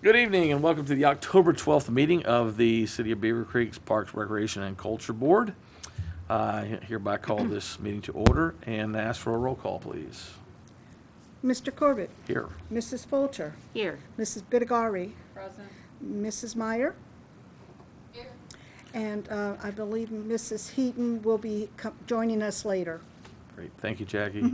Good evening and welcome to the October 12th meeting of the City of Beavercreek's Parks, Recreation, and Culture Board. I hereby call this meeting to order and ask for a roll call, please. Mr. Corbett. Here. Mrs. Fulcher. Here. Mrs. Bittigari. Present. Mrs. Meyer. Here. And I believe Mrs. Heaton will be joining us later. Great. Thank you, Jackie.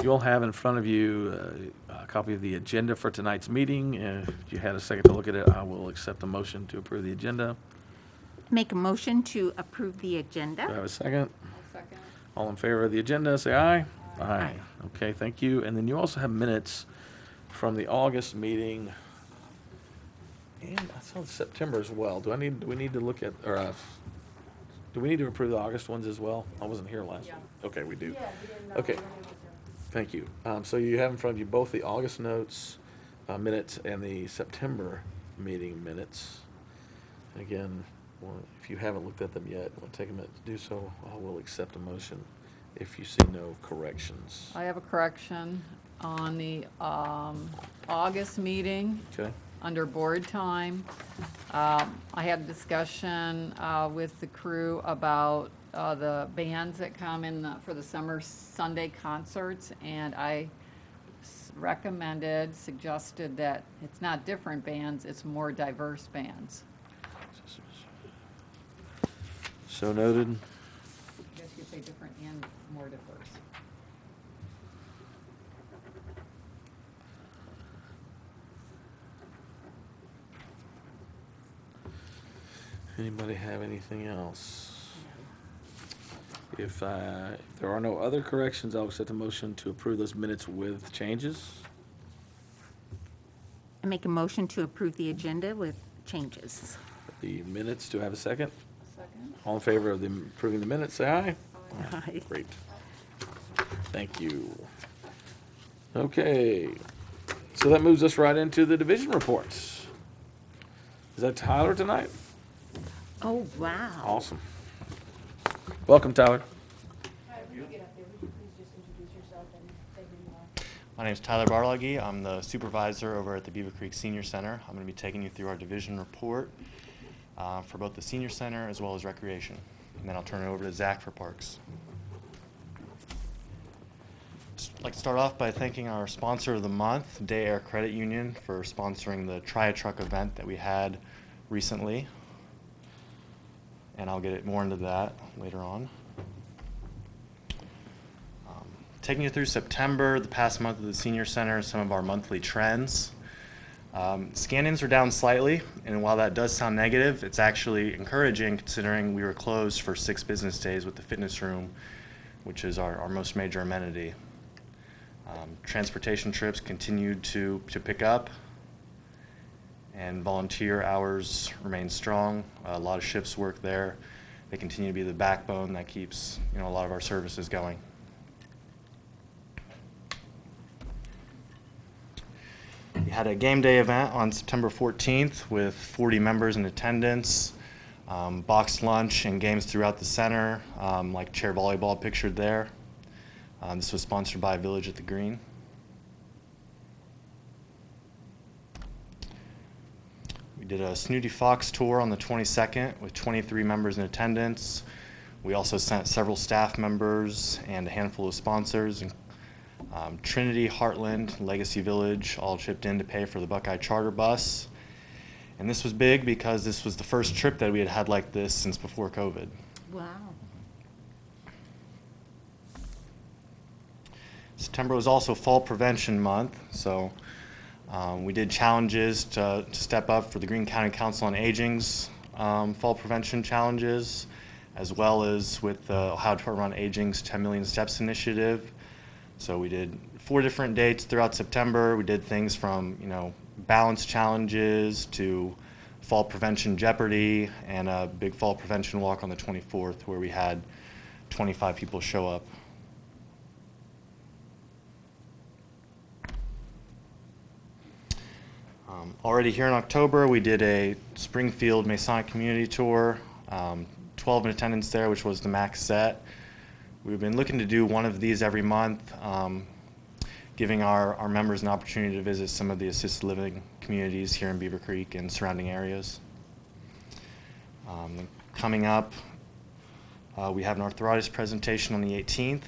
You all have in front of you a copy of the agenda for tonight's meeting. If you had a second to look at it, I will accept a motion to approve the agenda. Make a motion to approve the Do I agenda. have a second? Second. All in favor of the agenda, say aye. Aye. Okay, thank you. And then you also have minutes from the August meeting. And I saw September as well. Do we need to look at, or, do we need to approve the August ones as well? I wasn't here last week. Okay, we do. Okay, thank you. So you have in front of you both the August notes, minutes, and the September meeting minutes. Again, if you haven't looked at them yet, want to take a minute to do so, I will accept a motion if you see no corrections. I have a correction on the August meeting Okay? under board time. I had a discussion with the crew about the bands that come in for the summer Sunday concerts, and I suggested that it's not different bands, it's more diverse bands. So noted. I guess you say different and more diverse. Anybody have anything else? If there are no other corrections, I'll accept a motion to approve those minutes with changes. I make a motion to approve the agenda with changes. The minutes, do I have a second? Second. All in favor of approving the minutes, say aye. Aye. Great. Thank you. Okay, so that moves us right into the division reports. Is that Tyler tonight? Oh, wow. Awesome. Welcome, Tyler. My name is Tyler Barloggy. I'm the supervisor over at the Beavercreek Senior Center. I'm going to be taking you through our division report for both the Senior Center as well as Recreation. And then I'll turn it over to Zach for Parks. I'd like to start off by thanking our sponsor of the month, Day Air Credit Union, for sponsoring the Try-A-Truck event that we had recently. And I'll get more into that later on. Taking you through September, the past month of the Senior Center, some of our monthly trends. Scan-ins are down slightly, and while that does sound negative, it's actually encouraging considering we were closed for 6 business days with the fitness room, which is our most major amenity. Transportation trips continued to pick up, and volunteer hours remain strong. A lot of shifts work there. They continue to be the backbone that keeps a lot of our services going. We had a game day event on September 14th with 40 members in attendance, boxed lunch and games throughout the center, like chair volleyball pictured there. This was sponsored by Village at the Green. We did a Snooty Fox tour on the 22nd with 23 members in attendance. We also sent several staff members and a handful of sponsors. Trinity, Heartland, Legacy Village all chipped in to pay for the Buckeye charter bus. And this was big because this was the first trip that we had had like this since before COVID. Wow. September was also Fall Prevention Month, so we did challenges to step up for the Greene County Council on Aging's Fall Prevention Challenges, as well as with the Ohio Department on Aging's 10 Million Steps Initiative. So we did 4 different dates throughout September. We did things from, balance challenges to fall prevention Jeopardy and a big fall prevention walk on the 24th where we had 25 people show up. Already here in October, we did a Springfield Masonic Community Tour, 12 in attendance there, which was the max set. We've been looking to do one of these every month. giving our members an opportunity to visit some of the assisted living communities here in Beavercreek and surrounding areas. Coming up, we have an arthritis presentation on the 18th,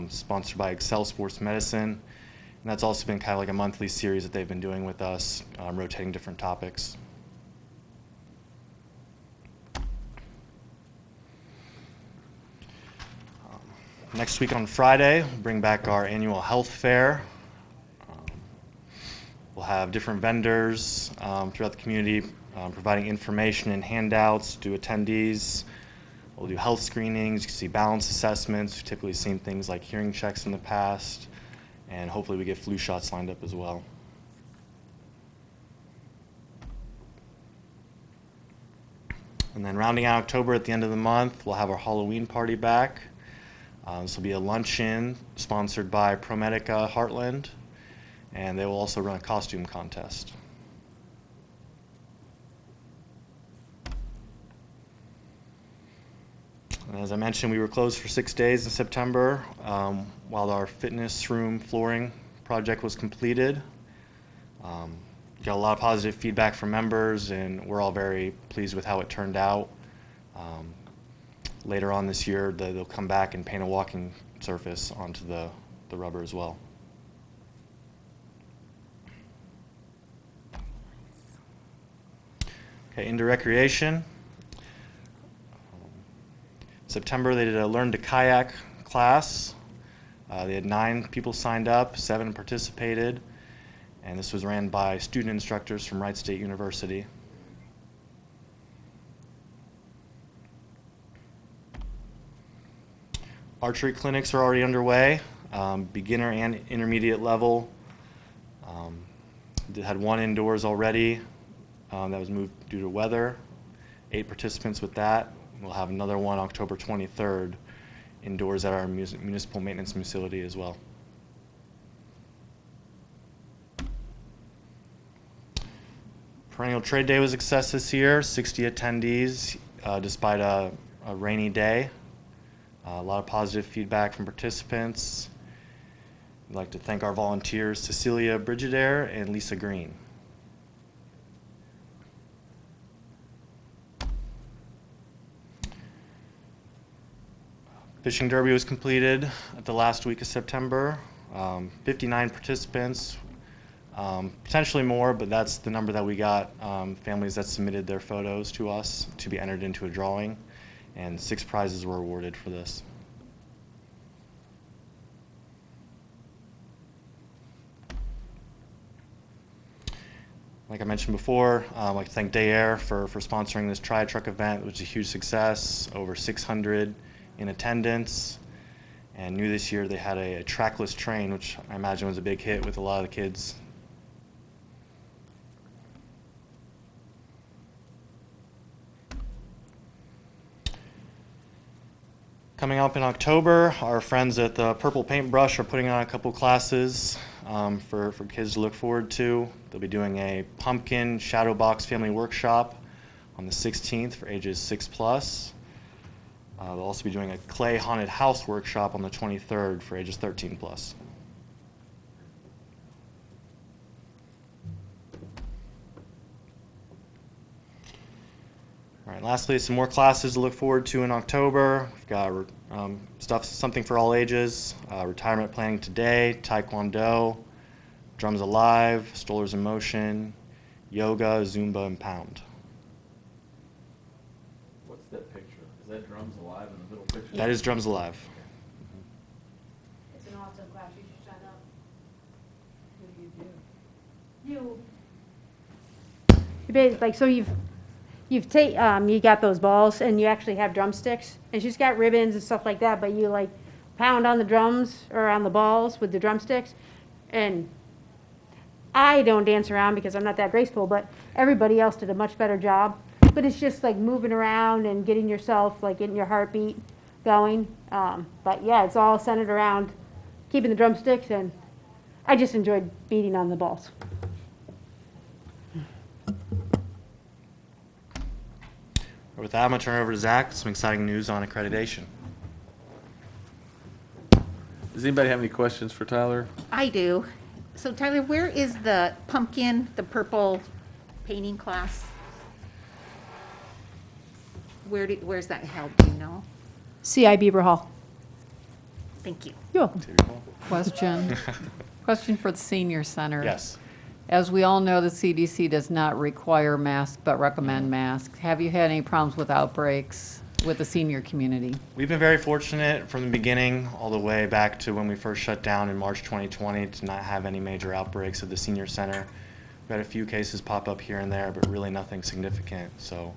sponsored by Excel Sports Medicine. And that's also been kind of like a monthly series that they've been doing with us, rotating different topics. Next week on Friday, we'll bring back our annual health fair. We'll have different vendors throughout the community providing information and handouts to attendees. We'll do health screenings, you can see balance assessments. We've typically seen things like hearing checks in the past, and hopefully we get flu shots lined up as well. And then rounding out October at the end of the month, we'll have our Halloween party back. This will be a luncheon sponsored by ProMedica Heartland, and they will also run a costume contest. And as I mentioned, we were closed for 6 days in September while our fitness room flooring project was completed. Got a lot of positive feedback from members, and we're all very pleased with how it turned out. Later on this year, they'll come back and paint a walking surface onto the rubber as well. Okay, into recreation. September, they did a Learn to Kayak class. They had 9 people signed up, 7 participated, and this was ran by student instructors from Wright State University. Archery clinics are already underway, beginner and intermediate level. They had 1 indoors already that was moved due to weather. 8 participants with that. We'll have another one October 23rd indoors at our municipal maintenance facility as well. Perennial Trade Day was a success this year, 60 attendees despite a rainy day. A lot of positive feedback from participants. I'd like to thank our volunteers, Cecilia Brigidaire and Lisa Green. Fishing Derby was completed at the last week of September. 59 participants, potentially more, but that's the number that we got. Families that submitted their photos to us to be entered into a drawing, and 6 prizes were awarded for this. Like I mentioned before, I'd like to thank Day Air for sponsoring this tri-truck event, which is a huge success, over 600 in attendance. And new this year, they had a trackless train, which I imagine was a big hit with a lot of the kids. Coming up in October, our friends at the Purple Paintbrush are putting on a couple classes for kids to look forward to. They'll be doing a pumpkin shadow box family workshop on the 16th for ages 6+. They'll also be doing a clay haunted house workshop on the 23rd for ages 13+. All right, lastly, some more classes to look forward to in October. We've got something for all ages, retirement planning today, Taekwondo, Drums Alive, Strollers in Motion, Yoga, Zumba, and Pound. What's that picture? Is that Drums Alive in the middle picture? That is Drums Alive. It's an awesome class. You should sign up. What do you do? You basically, like, so you got those balls and you actually have drumsticks, and she's got ribbons and stuff like that, but you like pound on the drums or on the balls with the drumsticks. And I don't dance around because I'm not that graceful, but everybody else did a much better job. But it's just like moving around and getting yourself, like getting your heartbeat going. But yeah, it's all centered around keeping the drumsticks, and I just enjoyed beating on the balls. With that, I'm going to turn it over to Zach. Some exciting news on accreditation. Does anybody have any questions for Tyler? I do. So Tyler, where is the pumpkin, the purple painting class? Where's that held, do you know? CI Beaver Hall. Thank you. Yo. Question for the senior center. Yes. As we all know, the CDC does not require masks but recommend masks. Have you had any problems with outbreaks with the senior community? We've been very fortunate from the beginning all the way back to when we first shut down in March 2020 to not have any major outbreaks at the senior center. We've had a few cases pop up here and there, but really nothing significant. So,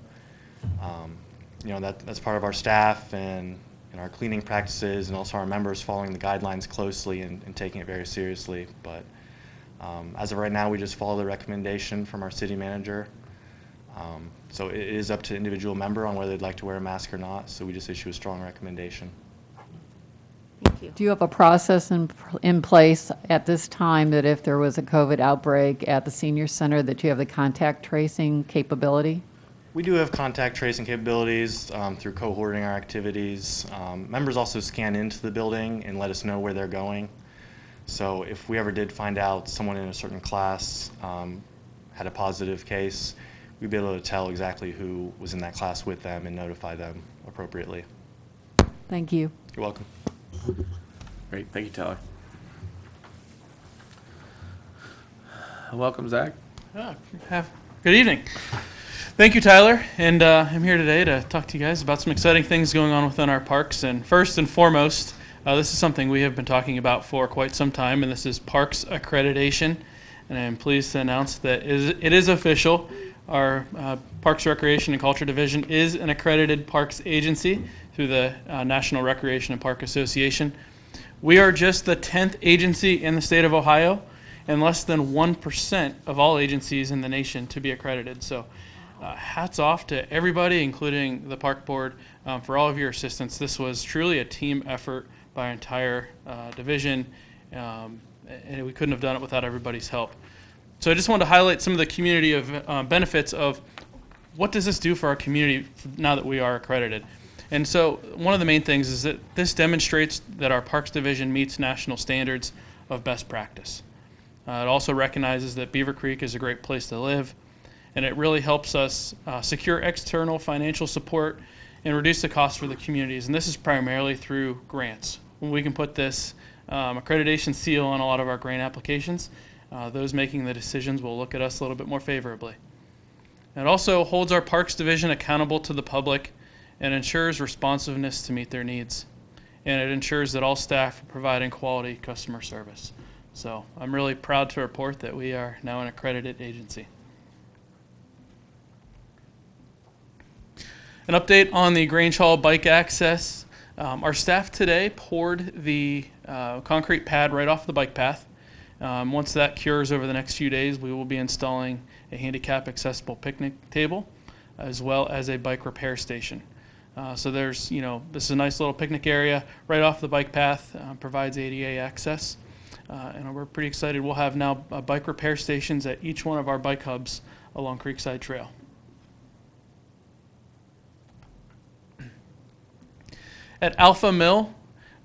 that's part of our staff and our cleaning practices, and also our members following the guidelines closely and taking it very seriously. But as of right now, we just follow the recommendation from our city manager. So it is up to the individual member on whether they'd like to wear a mask or not. So we just issue a strong recommendation. Thank you. Do you have a process in place at this time that if there was a COVID outbreak at the senior center that you have the contact tracing capability? We do have contact tracing capabilities through cohorting our activities. Members also scan into the building and let us know where they're going. So if we ever did find out someone in a certain class had a positive case, we'd be able to tell exactly who was in that class with them and notify them appropriately. Thank you. You're welcome. Great, thank you, Tyler. Welcome, Zach. Good evening. Thank you, Tyler, and I'm here today to talk to you guys about some exciting things going on within our parks. And first and foremost, this is something we have been talking about for quite some time, and this is Parks Accreditation. And I'm pleased to announce that it is official. Our Parks, Recreation, and Culture Division is an accredited parks agency through the National Recreation and Park Association. We are just the 10th agency in the state of Ohio, and less than 1% of all agencies in the nation to be accredited. So hats off to everybody, including the park board, for all of your assistance. This was truly a team effort by our entire division, and we couldn't have done it without everybody's help. So I just wanted to highlight some of the community of benefits of what does this do for our community now that we are accredited. And so one of the main things is that this demonstrates that our Parks Division meets national standards of best practice. It also recognizes that Beavercreek is a great place to live, and it really helps us secure external financial support and reduce the cost for the communities. And this is primarily through grants. When we can put this accreditation seal on a lot of our grant applications, those making the decisions will look at us a little bit more favorably. It also holds our Parks Division accountable to the public and ensures responsiveness to meet their needs. And it ensures that all staff are providing quality customer service. So I'm really proud to report that we are now an accredited agency. An update on the Grange Hall bike access. Our staff today poured the concrete pad right off the bike path. Once that cures over the next few days, we will be installing a handicap accessible picnic table as well as a bike repair station. So there's, this is a nice little picnic area right off the bike path, provides ADA access. And we're pretty excited. We'll have now bike repair stations at each one of our bike hubs along Creekside Trail. At Alpha Mill,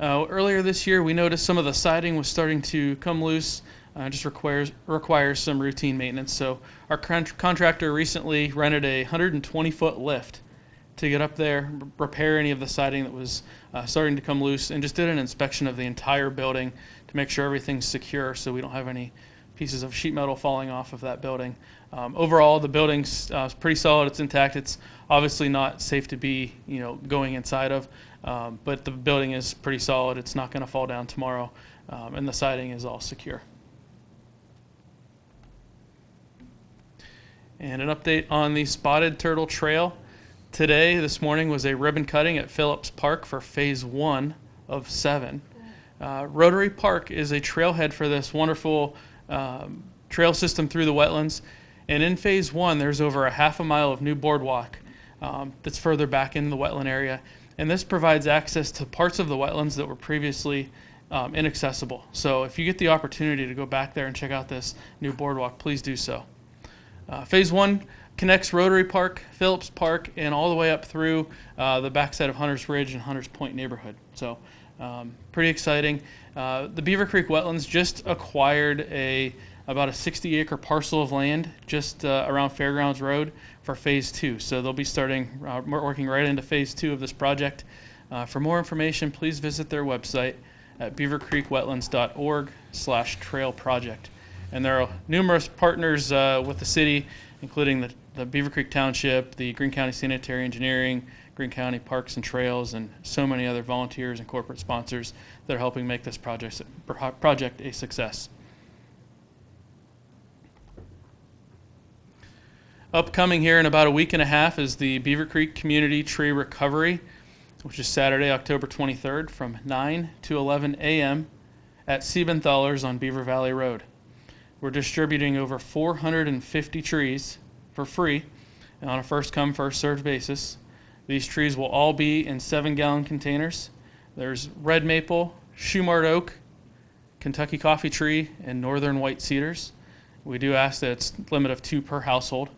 earlier this year, we noticed some of the siding was starting to come loose. Just requires some routine maintenance. So our contractor recently rented a 120-foot lift to get up there, repair any of the siding that was starting to come loose, and just did an inspection of the entire building to make sure everything's secure so we don't have any pieces of sheet metal falling off of that building. Overall, the building's pretty solid. It's intact. It's obviously not safe to be, going inside of, but the building is pretty solid. It's not going to fall down tomorrow, and the siding is all secure. And an update on the Spotted Turtle Trail. This morning was a ribbon cutting at Phillips Park for Phase 1 of 7. Rotary Park is a trailhead for this wonderful trail system through the wetlands. And in Phase 1, there's over a half a mile of new boardwalk that's further back into the wetland area. And this provides access to parts of the wetlands that were previously inaccessible. So if you get the opportunity to go back there and check out this new boardwalk, please do so. Phase 1 connects Rotary Park, Phillips Park, and all the way up through the backside of Hunters Ridge and Hunters Point neighborhood. So Pretty exciting. The Beavercreek wetlands just acquired about a 60-acre parcel of land just around Fairgrounds Road for Phase 2. So they'll be working right into Phase 2 of this project. For more information, please visit their website at beavercreekwetlands.org/trail project. And there are numerous partners with the city, including the Beavercreek Township, the Greene County Sanitary Engineering, Greene County Parks and Trails, and so many other volunteers and corporate sponsors that are helping make this project a success. Upcoming here in about a week and a half is the Beavercreek Community Tree Recovery, which is Saturday, October 23rd from 9 to 11 a.m. at Siebenthalers on Beaver Valley Road. We're distributing over 450 trees for free on a first-come, first-served basis. These trees will all be in 7-gallon containers. There's red maple, Shumard oak, Kentucky coffee tree, and northern white cedars. We do ask that it's a limit of 2 per household.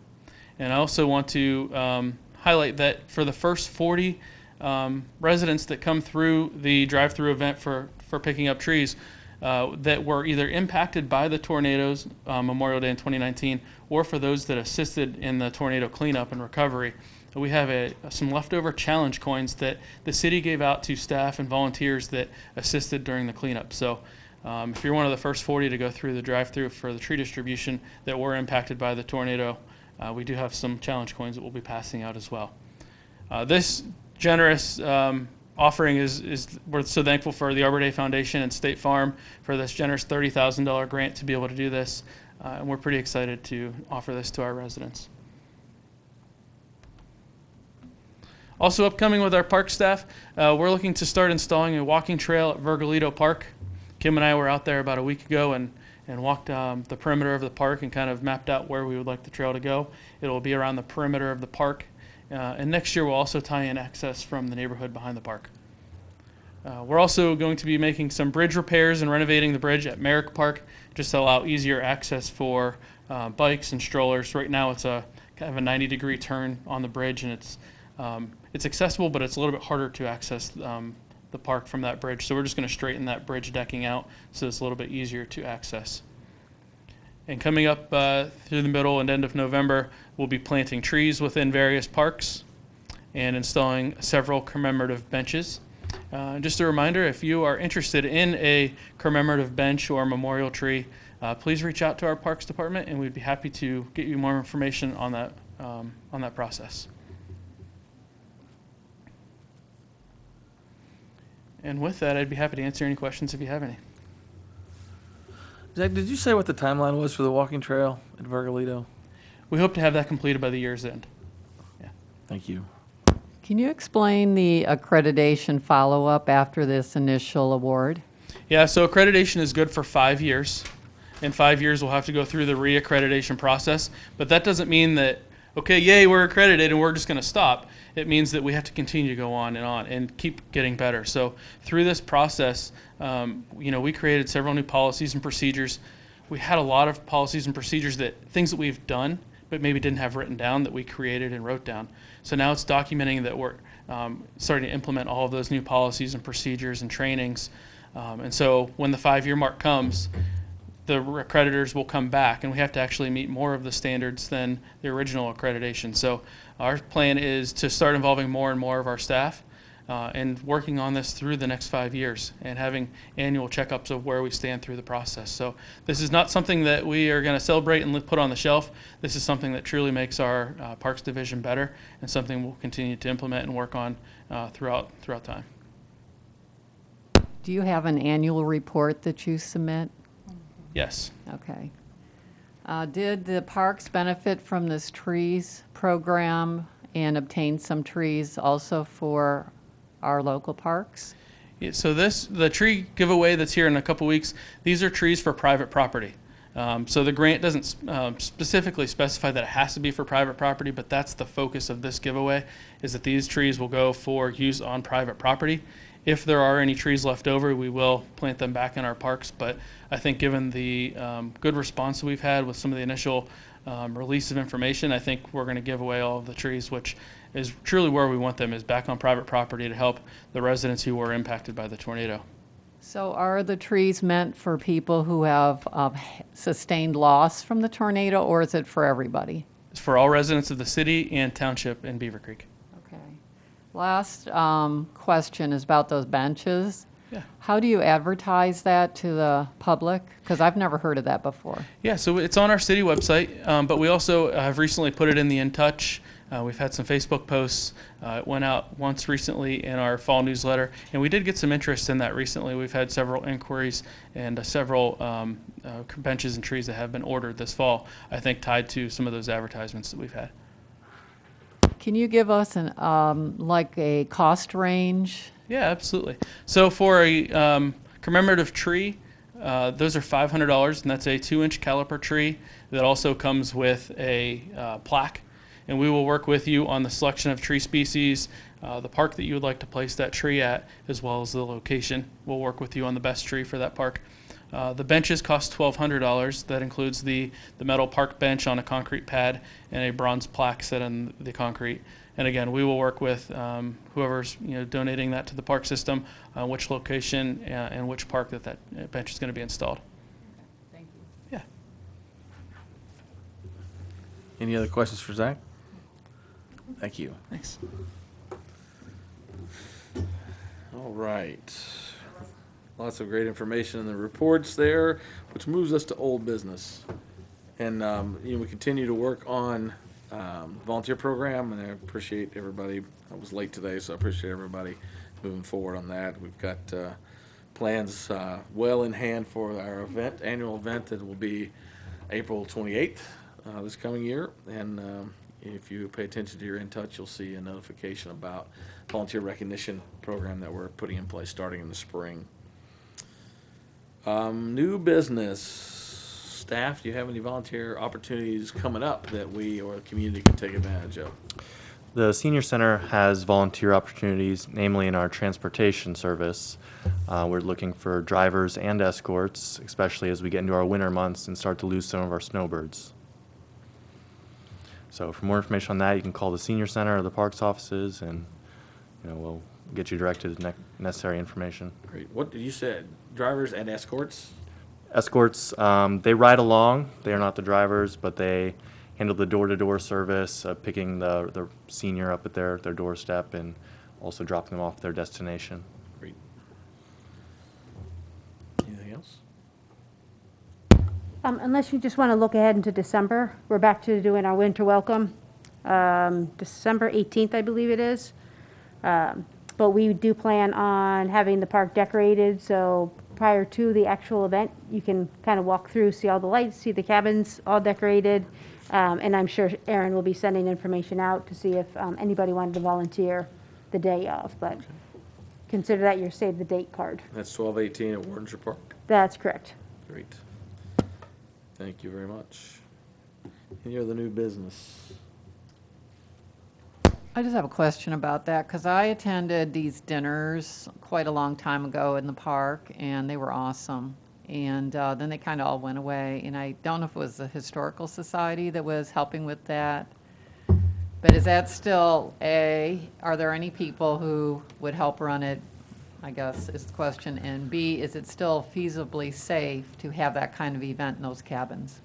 And I also want to highlight that for the first 40 residents that come through the drive-through event for picking up trees that were either impacted by the tornadoes Memorial Day in 2019, or for those that assisted in the tornado cleanup and recovery, we have some leftover challenge coins that the city gave out to staff and volunteers that assisted during the cleanup. So if you're one of the first 40 to go through the drive-through for the tree distribution that were impacted by the tornado, we do have some challenge coins that we'll be passing out as well. This generous offering we're so thankful for the Arbor Day Foundation and State Farm for this generous $30,000 grant to be able to do this, and we're pretty excited to offer this to our residents. Also upcoming with our park staff, we're looking to start installing a walking trail at Virgilito Park. Kim and I were out there about a week ago and walked the perimeter of the park and kind of mapped out where we would like the trail to go. It will be around the perimeter of the park. And next year we'll also tie in access from the neighborhood behind the park. We're also going to be making some bridge repairs and renovating the bridge at Merrick Park just to allow easier access for bikes and strollers. Right now it's a kind of a 90-degree turn on the bridge, and it's accessible, but it's a little bit harder to access the park from that bridge. So we're just going to straighten that bridge decking out so it's a little bit easier to access. And coming up through the middle and end of November, we'll be planting trees within various parks and installing several commemorative benches. Just a reminder, if you are interested in a commemorative bench or memorial tree, please reach out to our Parks Department, and we'd be happy to get you more information on that process. And with that, I'd be happy to answer any questions if you have any. Zach, did you say what the timeline was for the walking trail at Virgilito? We hope to have that completed by the year's end. Yeah. Thank you. Can you explain the accreditation follow-up after this initial award? Yeah, so accreditation is good for 5 years. In 5 years, we'll have to go through the reaccreditation process. But that doesn't mean that, okay, yay, we're accredited and we're just going to stop. It means that we have to continue to go on and keep getting better. So through this process, we created several new policies and procedures. We had a lot of policies and procedures things that we've done, but maybe didn't have written down, that we created and wrote down. So now it's documenting that we're starting to implement all of those new policies and procedures and trainings. And so when the 5-year mark comes, the accreditors will come back, and we have to actually meet more of the standards than the original accreditation. So our plan is to start involving more and more of our staff and working on this through the next 5 years and having annual checkups of where we stand through the process. So this is not something that we are going to celebrate and put on the shelf. This is something that truly makes our Parks Division better, and something we'll continue to implement and work on throughout time. Do you have an annual report that you submit? Yes. Okay. Did the parks benefit from this trees program and obtain some trees also for our local parks? Yeah, so the tree giveaway that's here in a couple weeks, these are trees for private property. So the grant doesn't specifically specify that it has to be for private property, but that's the focus of this giveaway, is that these trees will go for use on private property. If there are any trees left over, we will plant them back in our parks. But I think given the good response that we've had with some of the initial release of information, I think we're going to give away all of the trees, which is truly where we want them, is back on private property to help the residents who were impacted by the tornado. So are the trees meant for people who have sustained loss from the tornado, or is it for everybody? It's for all residents of the city and township in Beavercreek. Okay. Last question is about those benches. Yeah. How do you advertise that to the public? Because I've never heard of that before. Yeah, so it's on our city website, but we also have recently put it in the In Touch. We've had some Facebook posts. It went out once recently in our fall newsletter, and we did get some interest in that recently. We've had several inquiries and several benches and trees that have been ordered this fall, I think tied to some of those advertisements that we've had. Can you give us an like a cost range? Yeah, absolutely. So for a commemorative tree, those are $500, and that's a 2-inch caliper tree that also comes with a plaque. And we will work with you on the selection of tree species, the park that you would like to place that tree at, as well as the location. We'll work with you on the best tree for that park. The benches cost $1,200. That includes the metal park bench on a concrete pad and a bronze plaque set on the concrete. And again, we will work with whoever's donating that to the park system, which location and which park that bench is going to be installed. Thank you. Yeah. Any other questions for Zach? Thank you. Thanks. All right. Lots of great information in the reports there, which moves us to old business. And, we continue to work on volunteer program, and I appreciate everybody. I was late today, so I appreciate everybody moving forward on that. We've got plans well in hand for our annual event that will be April 28th this coming year. And if you pay attention to your In Touch, you'll see a notification about volunteer recognition program that we're putting in place starting in the spring. New business. Staff, do you have any volunteer opportunities coming up that we or the community can take advantage of? The Senior Center has volunteer opportunities, namely in our transportation service. We're looking for drivers and escorts, especially as we get into our winter months and start to lose some of our snowbirds. So for more information on that, you can call the Senior Center or the Parks offices, and we'll get you directed to the necessary information. Great. What did you say? Drivers and escorts? Escorts, they ride along. They are not the drivers, but they handle the door-to-door service, picking the senior up at their doorstep and also dropping them off at their destination. Great. Anything else? Unless you just want to look ahead into December, we're back to doing our winter welcome, December 18th, I believe it is. But we do plan on having the park decorated, so prior to the actual event, you can kind of walk through, see all the lights, see the cabins all decorated, and I'm sure Aaron will be sending information out to see if anybody wanted to volunteer the day of, but consider that your save the date card. That's 12/18 at Wardenshire Park. That's correct. Great. Thank you very much. Any other new business? I just have a question about that, because I attended these dinners quite a long time ago in the park, and they were awesome. And then they kind of all went away, and I don't know if it was the Historical Society that was helping with that. But is that still are there any people who would help run it, I guess is the question. And B, is it still feasibly safe to have that kind of event in those cabins?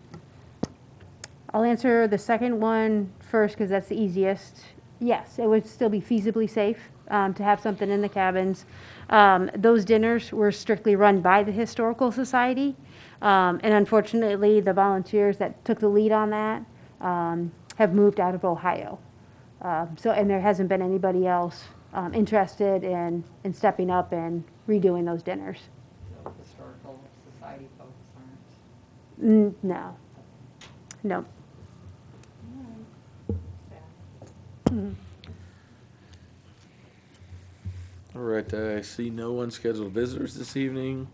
I'll answer the second one first because that's the easiest. Yes, it would still be feasibly safe to have something in the cabins. Those dinners were strictly run by the Historical Society. And unfortunately, the volunteers that took the lead on that have moved out of Ohio. And there hasn't been anybody else interested in stepping up and redoing those dinners. So Historical Society folks aren't? No. No. All right, I see no unscheduled visitors this evening.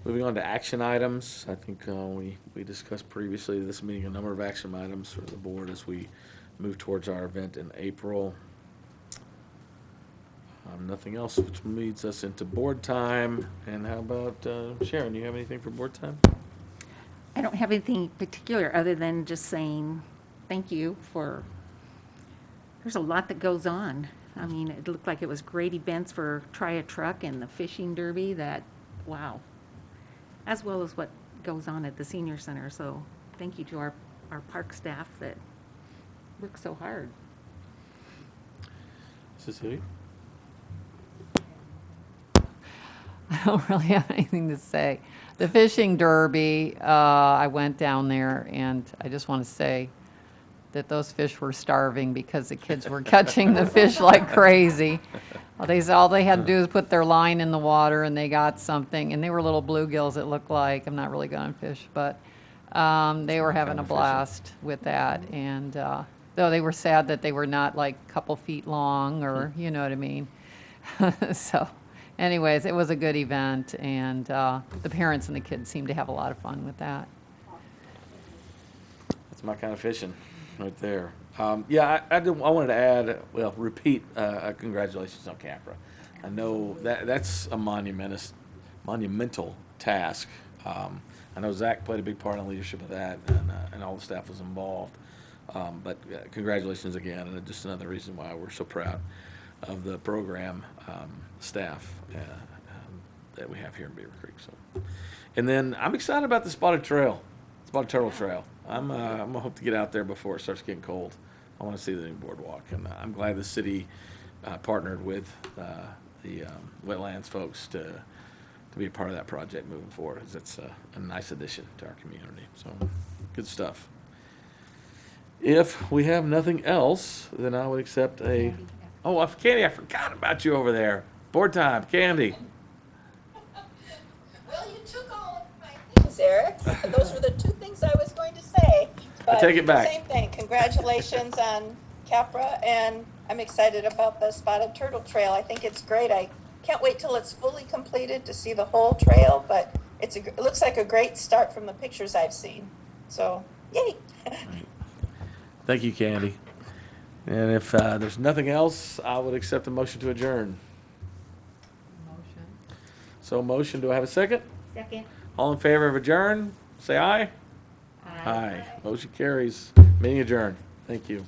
Moving on to action items. I think we discussed previously this meeting a number of action items for the board as we move towards our event in April. Nothing else, which leads us into board time. And how about Sharon? Do you have anything for board time? I don't have anything particular other than just saying thank you for, there's a lot that goes on. I mean, it looked like it was great events for Try a Truck and the fishing derby that, wow. As well as what goes on at the senior center. So thank you to our park staff that work so hard. Cecilia? I don't really have anything to say. The fishing derby, I went down there, and I just want to say that those fish were starving because the kids were catching the fish like crazy. All they had to do was put their line in the water, and they got something. And they were little bluegills, it looked like. I'm not really good on fish, but they were having a blast with that. And though they were sad that they were not like a couple feet long, or you know what I mean. So anyways, it was a good event, and the parents and the kids seemed to have a lot of fun with that. That's my kind of fishing right there. Yeah, I wanted to add, well, repeat congratulations on Capra. I know that's a monumental task. I know Zach played a big part in the leadership of that, and all the staff was involved. But congratulations again, and just another reason why we're so proud of the program staff that we have here in Beavercreek. So, and then I'm excited about the Spotted Turtle Trail. I'm gonna hope to get out there before it starts getting cold. I want to see the new boardwalk, and I'm glad the city partnered with the wetlands folks to be a part of that project moving forward. 'Cause it's a nice addition to our community. So, good stuff. If we have nothing else, then I would accept a. Oh, Candy, I forgot about you over there. Board time, Candy. Well, you took all of my things, Eric. Those were the two things I was going to say. I take it back. Same thing. Congratulations on Capra, and I'm excited about the Spotted Turtle Trail. I think it's great. I can't wait till it's fully completed to see the whole trail, but it looks like a great start from the pictures I've seen. So, yay. Thank you, Candy. And if there's nothing else, I would accept a motion to adjourn. So motion, do I have a second? Second. All in favor of adjourn, say aye. Aye. Motion carries. Meeting adjourned. Thank you.